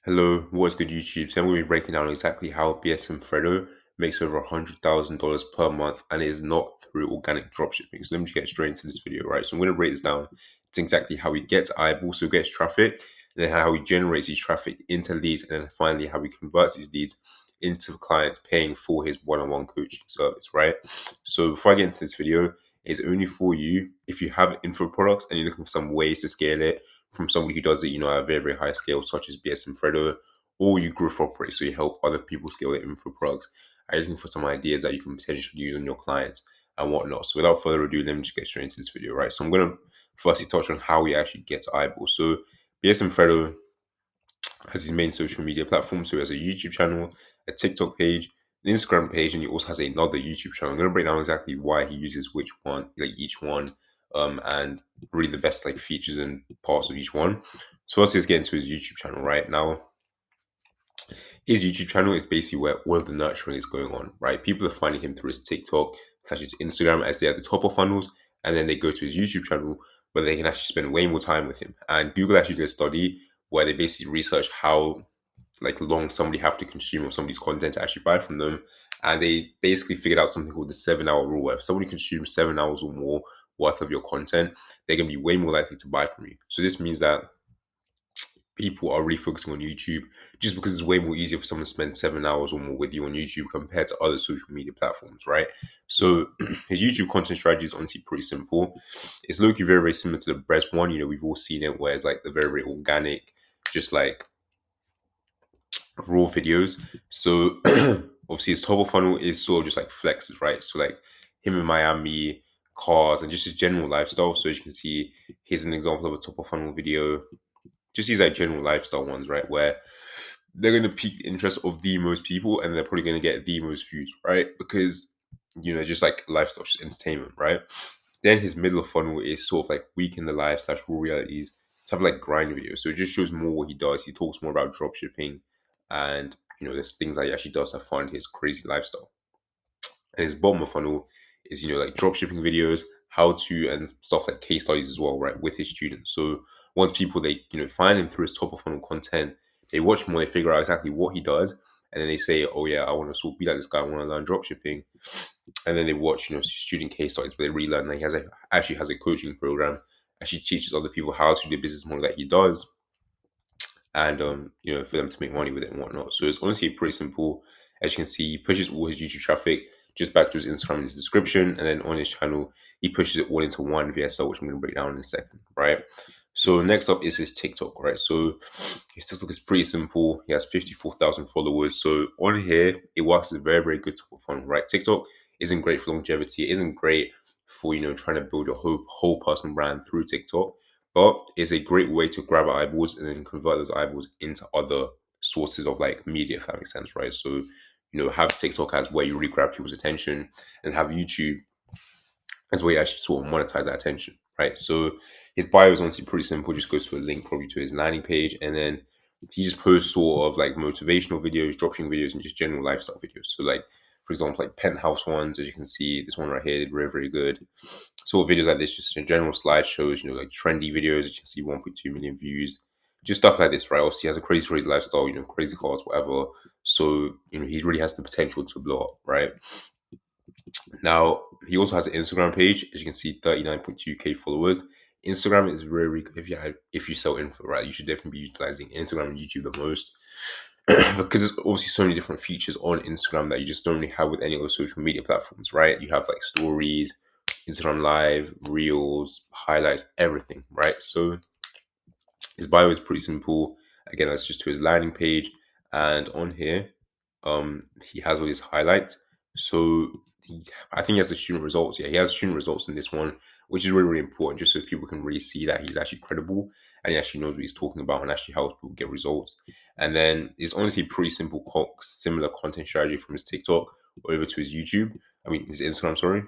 Hello, what's good YouTube? So I'm going to be breaking down exactly how BSM Fredo makes over $100,000 per month and it is not through organic dropshipping. So let me just get straight into this video, right? So I'm going to break this down. It's exactly how he gets eyeballs, so gets traffic, and then how he generates his traffic into leads, and then finally how he converts these leads into clients paying for his one-on-one coaching service, right? So before I get into this video, it's only for you if you have info products and you're looking for some ways to scale it from somebody who does it, at a very, very high scale, such as BSM Fredo, or you growth operate, so you help other people scale their info products. I'm looking for some ideas that you can potentially use on your clients and whatnot. So without further ado, let me just get straight into this video, right? So I'm gonna firstly touch on how he actually gets eyeballs. So BSM Fredo has his main social media platform. So he has a YouTube channel, a TikTok page, an Instagram page, and he also has another YouTube channel. I'm gonna break down exactly why he uses which one, like each one, and really the best like features and parts of each one. So first, let's get into his YouTube channel right now. His YouTube channel is basically where all of the nurturing is going on, right? People are finding him through his TikTok, such as Instagram, as they're at the top of funnels, and then they go to his YouTube channel where they can actually spend way more time with him. And Google actually did a study where they basically research how long somebody have to consume of somebody's content to actually buy from them. And they basically figured out something called the 7 hour rule, where if somebody consumes 7 hours or more worth of your content, they're gonna be way more likely to buy from you. So this means that people are really focusing on YouTube just because it's way more easier for someone to spend 7 hours or more with you on YouTube compared to other social media platforms, right? So his YouTube content strategy is honestly pretty simple. It's looking very, very similar to the breast one. We've all seen it where it's like the very, very organic, just like raw videos. So obviously his top of funnel is sort of just like flexes, right? So like him in Miami, cars, and just his general lifestyle. So as you can see, here's an example of a top of funnel video. Just these like general lifestyle ones, right? Where they're going to pique the interest of the most people and they're probably going to get the most views, right? Because, just like lifestyle, just entertainment, right? Then his middle of funnel is sort of like week in the life slash raw realities, type of like grind videos. So it just shows more what he does. He talks more about drop shipping and, there's things that he actually does that fund his crazy lifestyle. And his bottom of funnel is like drop shipping videos, how to, and stuff like case studies as well, right, with his students. So once people they find him through his top of funnel content, they watch more, they figure out exactly what he does, and then they say, oh yeah, I want to sort of be like this guy, I want to learn drop shipping. And then they watch student case studies where they relearn that he actually has a coaching program, actually teaches other people how to do the business model that he does, and for them to make money with it and whatnot. So it's honestly pretty simple. As you can see, he pushes all his YouTube traffic just back to his Instagram in his description, and then on his channel, he pushes it all into one VSL, which I'm going to break down in a second, right? So next up is his TikTok, right? So his TikTok is pretty simple. He has 54,000 followers. So on here, it works as a very, very good top of funnel, right? TikTok isn't great for longevity. It isn't great for trying to build your whole personal brand through TikTok, but it's a great way to grab eyeballs and then convert those eyeballs into other sources of like media, if that makes sense, right? So, have TikTok as where you really grab people's attention and have YouTube as where you actually sort of monetize that attention, right? So his bio is honestly pretty simple, just goes to a link probably to his landing page, and then he just posts sort of like motivational videos, dropshipping videos, and just general lifestyle videos. So like for example, like penthouse ones, as you can see, this one right here did very, very good. Sort of videos like this, just in general slideshows, like trendy videos, as you can see, 1.2 million views. Just stuff like this, right? Obviously, he has a crazy, crazy lifestyle, crazy cars, whatever. So, he really has the potential to blow up, right? Now, he also has an Instagram page, as you can see, 39.2K followers. Instagram is very, very good if you sell info, right? You should definitely be utilizing Instagram and YouTube the most because there's obviously so many different features on Instagram that you just don't really have with any other social media platforms, right? You have like stories, Instagram Live, Reels, highlights, everything, right? So his bio is pretty simple. Again, that's just to his landing page, and on here, he has all his highlights. So I think he has the student results. Yeah, he has student results in this one, which is really, really important, just so people can really see that he's actually credible and he actually knows what he's talking about and actually helps people get results. And then it's honestly pretty simple, similar content strategy from his TikTok over to his YouTube. I mean, his Instagram, sorry.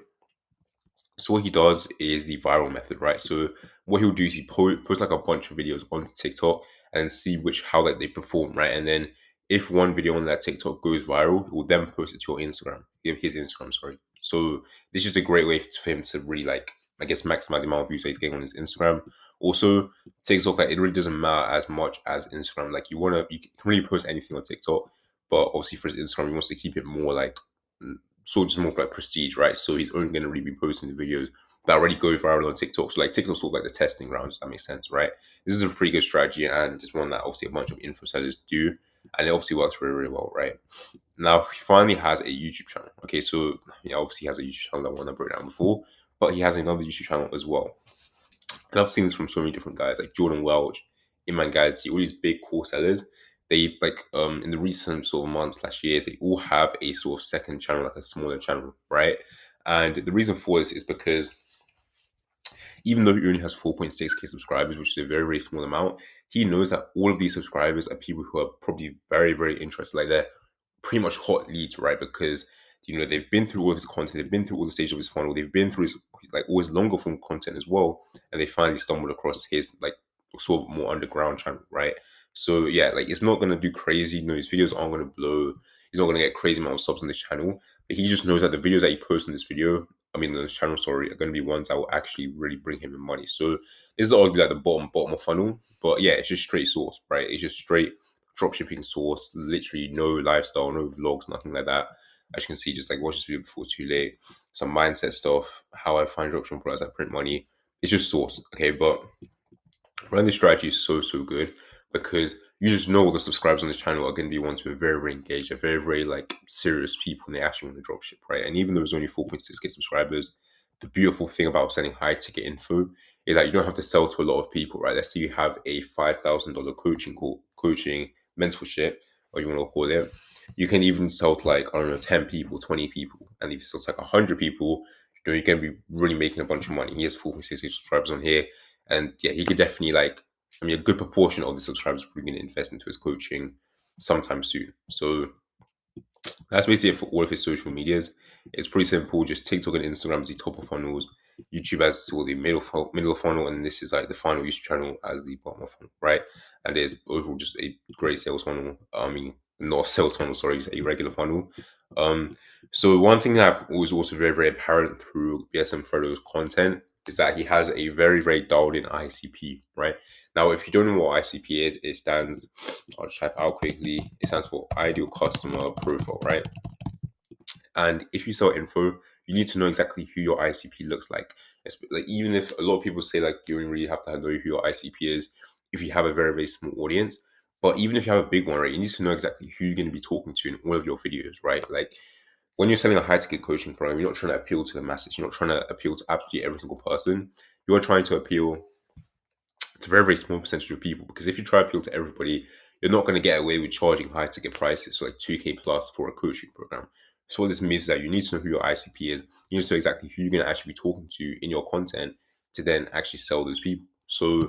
So what he does is the viral method, right? So what he'll do is he post like a bunch of videos onto TikTok and see how like they perform, right? And then if one video on that TikTok goes viral, he'll then post it to your Instagram, his Instagram, sorry. So this is a great way for him to really like, I guess, maximize the amount of views that he's getting on his Instagram. Also, TikTok, like, it really doesn't matter as much as Instagram. Like, you can really post anything on TikTok, but obviously for Instagram, he wants to keep it more like sort of just more like prestige, right? So he's only going to really be posting the videos that already go viral on TikTok. So like TikTok's sort of like the testing grounds. That makes sense, right? This is a pretty good strategy and just one that obviously a bunch of info sellers do, and it obviously works really, really well, right? Now he finally has a YouTube channel. Okay, so obviously he has a YouTube channel that one I broke down before, but he has another YouTube channel as well. And I've seen this from so many different guys like Jordan Welch, Iman Gadzhi, all these big core sellers. They like in the recent sort of months slash years, they all have a sort of second channel, like a smaller channel, right? And the reason for this is because even though he only has 4.6K subscribers, which is a very, very small amount, he knows that all of these subscribers are people who are probably very, very interested. Like they're pretty much hot leads, right? Because they've been through all of his content, they've been through all the stages of his funnel, they've been through his like all his longer form content as well, and they finally stumbled across his like sort of more underground channel, right? So yeah, like it's not gonna do crazy. His videos aren't gonna blow. He's not gonna get crazy amount of subs on this channel, but he just knows that the videos that he posts on this on this channel, sorry, are gonna be ones that will actually really bring him in money. So this is arguably like the bottom of funnel, but yeah, it's just straight source, right? It's just straight dropshipping source, literally no lifestyle, no vlogs, nothing like that. As you can see, just like watch this video before too late, some mindset stuff, how I find dropshipping products that print money. It's just source, okay? But running this strategy is so good because you just know the subscribers on this channel are going to be ones who are very, very engaged, are very, very like serious people, and they actually want to dropship, right? And even though there's only 4.6K subscribers, the beautiful thing about selling high ticket info is that you don't have to sell to a lot of people, right? Let's say you have a $5,000 coaching mentorship, or you want to call it. You can even sell to like, I don't know, 10 people, 20 people. And if you sell to like 100 people, you're going to be really making a bunch of money. He has 4.6K subscribers on here. And yeah, he could definitely a good proportion of the subscribers are going to invest into his coaching sometime soon. So that's basically it for all of his social medias. It's pretty simple. Just TikTok and Instagram as the top of funnels. YouTube as sort of the middle of funnel, and this is like the final YouTube channel as the bottom of funnel, right? And there's overall just a great sales funnel. I mean, not a sales funnel, sorry, just a regular funnel. So one thing that was also very, very apparent through BSM Fredo's content is that he has a very, very dialed in ICP, right? Now, if you don't know what ICP is, it stands, I'll type out quickly, it stands for Ideal Customer Profile, right? And if you sell info, you need to know exactly who your ICP looks like. Like even if a lot of people say like you don't really have to know who your ICP is if you have a very, very small audience. But even if you have a big one, right, you need to know exactly who you're going to be talking to in all of your videos, right? Like when you're selling a high ticket coaching program, you're not trying to appeal to the masses. You're not trying to appeal to absolutely every single person. You are trying to appeal to a very, very small percentage of people, because if you try to appeal to everybody, you're not going to get away with charging high ticket prices, so like 2K plus for a coaching program. So what this means is that you need to know who your ICP is. You need to know exactly who you're going to actually be talking to in your content to then actually sell those people. So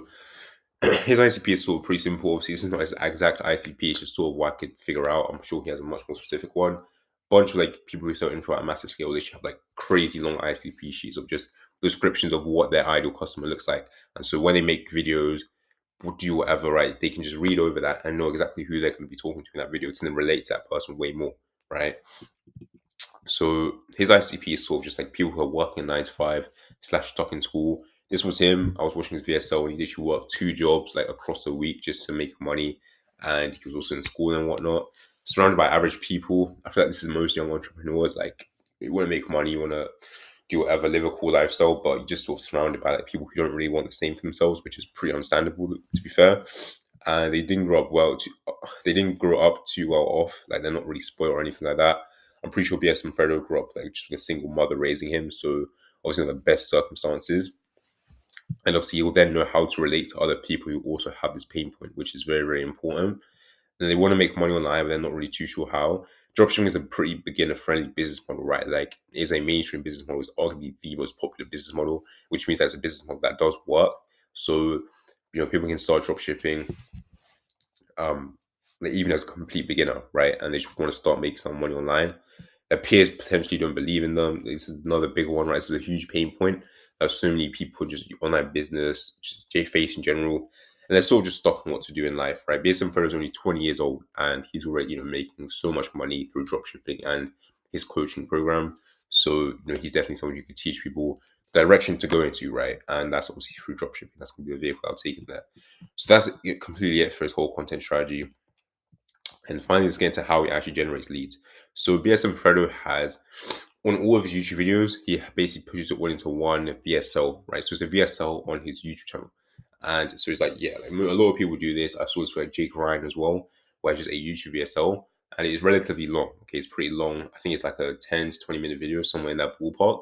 his ICP is sort of pretty simple. Obviously, this is not his exact ICP. It's just sort of what I could figure out. I'm sure he has a much more specific one. Bunch of like people who sell info at a massive scale, they should have like crazy long ICP sheets of just descriptions of what their ideal customer looks like. And so when they make videos, or do whatever, right, they can just read over that and know exactly who they're going to be talking to in that video to then relate to that person way more, right? So his ICP is sort of just like people who are working 9 to 5 slash stuck in school. This was him. I was watching his VSL and he literally worked 2 jobs like across the week just to make money. And he was also in school and whatnot. Surrounded by average people. I feel like this is most young entrepreneurs. Like you want to make money, you want to do whatever, live a cool lifestyle, but you're just sort of surrounded by like people who don't really want the same for themselves, which is pretty understandable to be fair. And they didn't grow up they didn't grow up too well off. Like they're not really spoiled or anything like that. I'm pretty sure BSM Fredo grew up like just with a single mother raising him, so obviously in the best circumstances. And obviously you'll then know how to relate to other people who also have this pain point, which is very, very important. And they want to make money online, but they're not really too sure how. Dropshipping is a pretty beginner-friendly business model, right? Like, it's a mainstream business model. It's arguably the most popular business model, which means that's a business model that does work. So, people can start dropshipping um, like even as a complete beginner, right? And they just want to start making some money online. Their peers potentially don't believe in them. This is another big one, right? This is a huge pain point. There's so many people just online business, just J-face in general, and they're sort of just stuck on what to do in life, right? BSM Fredo is only 20 years old, and he's already making so much money through dropshipping and his coaching program. So he's definitely someone who could teach people direction to go into, right? And that's obviously through dropshipping. That's gonna be the vehicle I'll take in there. So that's completely it for his whole content strategy. And finally, let's get into how he actually generates leads. So BSM Fredo has, on all of his YouTube videos, he basically pushes it all into one VSL, right? So it's a VSL on his YouTube channel. And so it's like, yeah, like a lot of people do this. I saw this with Jake Ryan as well, where it's just a YouTube VSL. And it's relatively long. Okay, it's pretty long. I think it's like a 10 to 20-minute video, somewhere in that ballpark.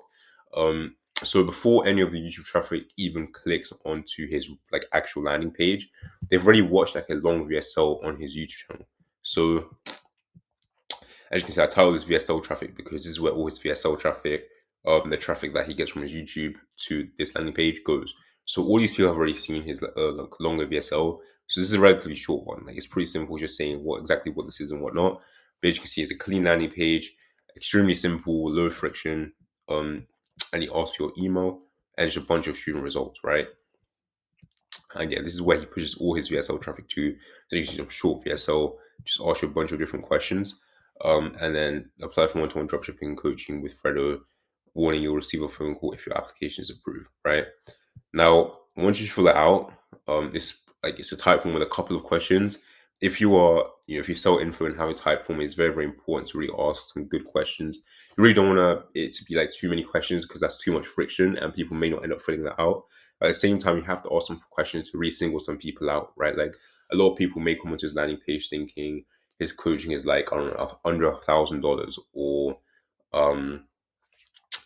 So before any of the YouTube traffic even clicks onto his like actual landing page, they've already watched like a long VSL on his YouTube channel. So as you can see, I titled this VSL traffic because this is where all his VSL traffic, the traffic that he gets from his YouTube to this landing page goes. So all these people have already seen his like longer VSL. So this is a relatively short one. Like it's pretty simple, just saying what this is and whatnot. But as you can see, it's a clean landing page, extremely simple, low friction. And he asks for your email and just a bunch of student results, right? And yeah, this is where he pushes all his VSL traffic to. So you can see short VSL, just ask you a bunch of different questions. And then apply for one-to-one dropshipping coaching with Fredo, warning you'll receive a phone call if your application is approved, right? Now, once you fill it out, it's a type form with a couple of questions. If you are, if you sell info and have a type form, it's very, very important to really ask some good questions. You really don't want it to be like too many questions because that's too much friction and people may not end up filling that out. At the same time, you have to ask some questions to really single some people out, right? Like a lot of people may come onto his landing page thinking his coaching is like, I don't know, under $1,000 or, um,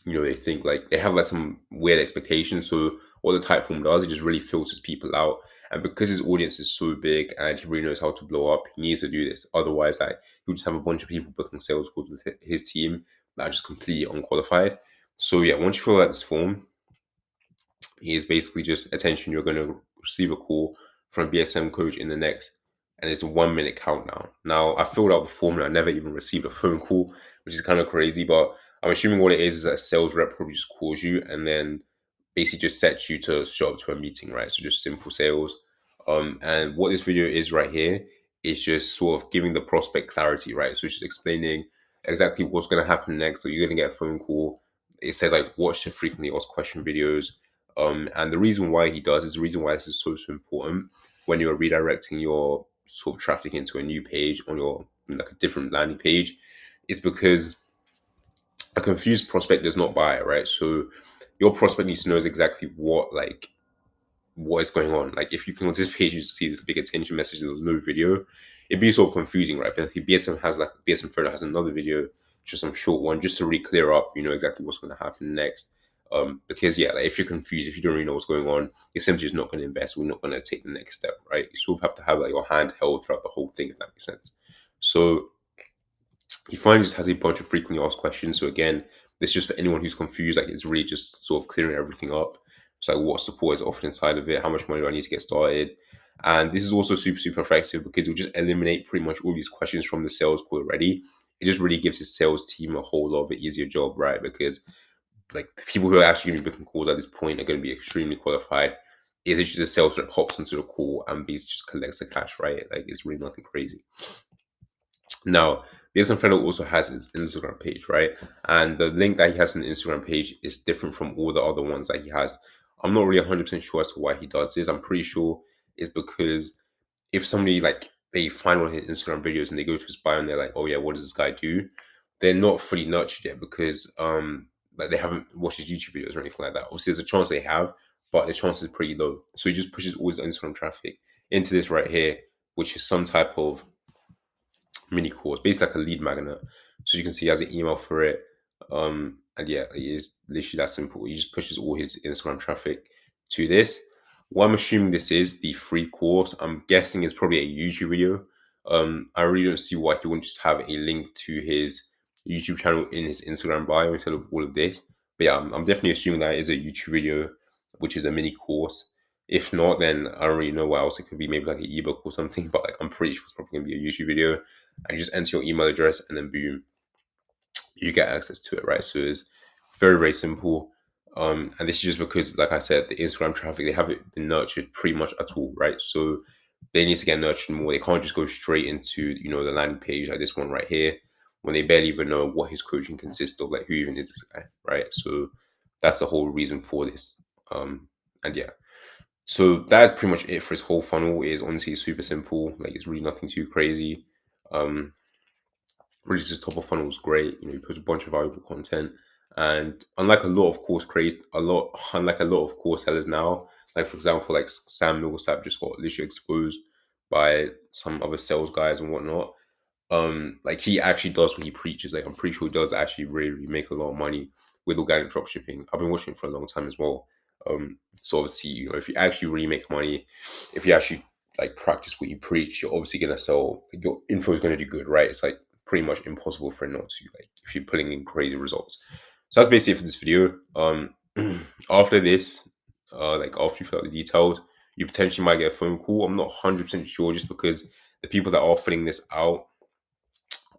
they think like they have like some weird expectations. So what the type form does, it just really filters people out. And because his audience is so big and he really knows how to blow up, he needs to do this. Otherwise, like he'll just have a bunch of people booking sales calls with his team that are just completely unqualified. So yeah, once you fill out this form, is basically just attention. You're going to receive a call from BSM coach in the next, and it's a 1 minute countdown. Now, I filled out the form and I never even received a phone call, which is kind of crazy, but I'm assuming what it is that a sales rep probably just calls you and then basically just sets you to show up to a meeting, right? So just simple sales. And what this video is right here is just sort of giving the prospect clarity, right? So it's just explaining exactly what's going to happen next. So you're going to get a phone call. It says like watch the frequently asked question videos. And the reason why he does is the reason why this is so important when you're redirecting your sort of traffic into a new page on your like a different landing page is because a confused prospect does not buy it, right? So your prospect needs to know exactly what is going on. Like if you can on this page, you see this big attention message, and there's no video, it'd be sort of confusing, right? But BSM Fredo has another video, just some short one, just to really clear up, exactly what's going to happen next. Because yeah, like if you're confused, if you don't really know what's going on, you're simply just not going to invest. We're not going to take the next step, right? You sort of have to have like your hand held throughout the whole thing, if that makes sense. So he finally just has a bunch of frequently asked questions. So again, this is just for anyone who's confused. Like it's really just sort of clearing everything up. So like what support is offered inside of it, how much money do I need to get started, and this is also super super effective because it'll just eliminate pretty much all these questions from the sales call already. It just really gives his sales team a whole lot of an easier job, right? Because like the people who are actually going to be booking calls at this point are going to be extremely qualified. It's just a sales rep hops into the call and basically just collects the cash, right? Like it's really nothing crazy. Now, BSM Fredo also has his Instagram page, right? And the link that he has on the Instagram page is different from all the other ones that he has. I'm not really 100% sure as to why he does this. I'm pretty sure it's because if somebody like they find one of his Instagram videos and they go to his bio and they're like, oh yeah, what does this guy do? They're not fully nurtured yet because like they haven't watched his YouTube videos or anything like that. Obviously, there's a chance they have, but the chance is pretty low. So he just pushes all his Instagram traffic into this right here, which is some type of mini course, basically like a lead magnet. So you can see he has an email for it. And yeah, it is literally that simple. He just pushes all his Instagram traffic to this. What I'm assuming this is the free course. I'm guessing it's probably a YouTube video. I really don't see why he wouldn't just have a link to his YouTube channel in his Instagram bio instead of all of this. But yeah, I'm definitely assuming that is a YouTube video, which is a mini course. If not, then I don't really know what else it could be. Maybe like an ebook or something. But like, I'm pretty sure it's probably gonna be a YouTube video. And you just enter your email address, and then boom, you get access to it, right? So it's very, very simple. And this is just because, like I said, the Instagram traffic, they haven't been nurtured pretty much at all, right? So they need to get nurtured more. They can't just go straight into, the landing page like this one right here when they barely even know what his coaching consists of, like who even is this guy, right? So That's the whole reason for this. And yeah, so that's pretty much it for his whole funnel. Is honestly super simple. Like it's really nothing too crazy. Um, really just top of funnel is great. You post a bunch of valuable content, and unlike a lot of course sellers now, like for example, like Sam Millsap just got literally exposed by some other sales guys and whatnot. Like he actually does what he preaches. Like I'm pretty sure he does actually really make a lot of money with organic drop shipping. I've been watching it for a long time as well. So obviously, if you actually really make money, if you actually like practice what you preach, you're obviously gonna sell. Like, your info is gonna do good, right? It's like pretty much impossible for it not to. Like if you're putting in crazy results. So that's basically it for this video. After this, like after you fill out the details, you potentially might get a phone call. I'm not 100% sure, just because the people that are filling this out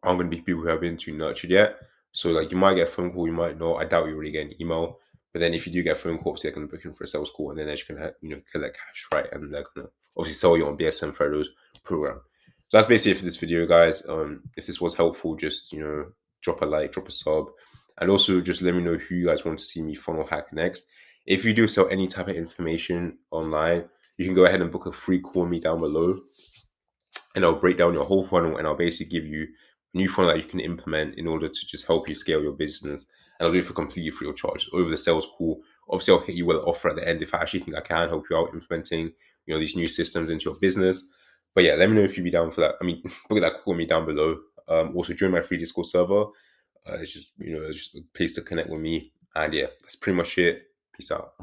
aren't going to be people who have been too nurtured yet. So like you might get a phone call, you might not. I doubt you really get an email. But then if you do get a phone call, obviously they're going to book in for a sales call, and then they're just going to collect cash, right? And they're going to obviously sell you on BSM Fredo's program. So that's basically it for this video, guys. If this was helpful, just drop a like, drop a sub, and also just let me know who you guys want to see me funnel hack next. If you do sell any type of information online, you can go ahead and book a free call with me down below, and I'll break down your whole funnel, and I'll basically give you a new funnel that you can implement in order to just help you scale your business. And I'll do it for completely free of charge over the sales call. Obviously, I'll hit you with an offer at the end if I actually think I can help you out implementing these new systems into your business. But yeah, let me know if you'd be down for that. I mean, book that call with me down below. Also, join my free Discord server. It's just it's just a place to connect with me. And yeah, that's pretty much it. Peace out.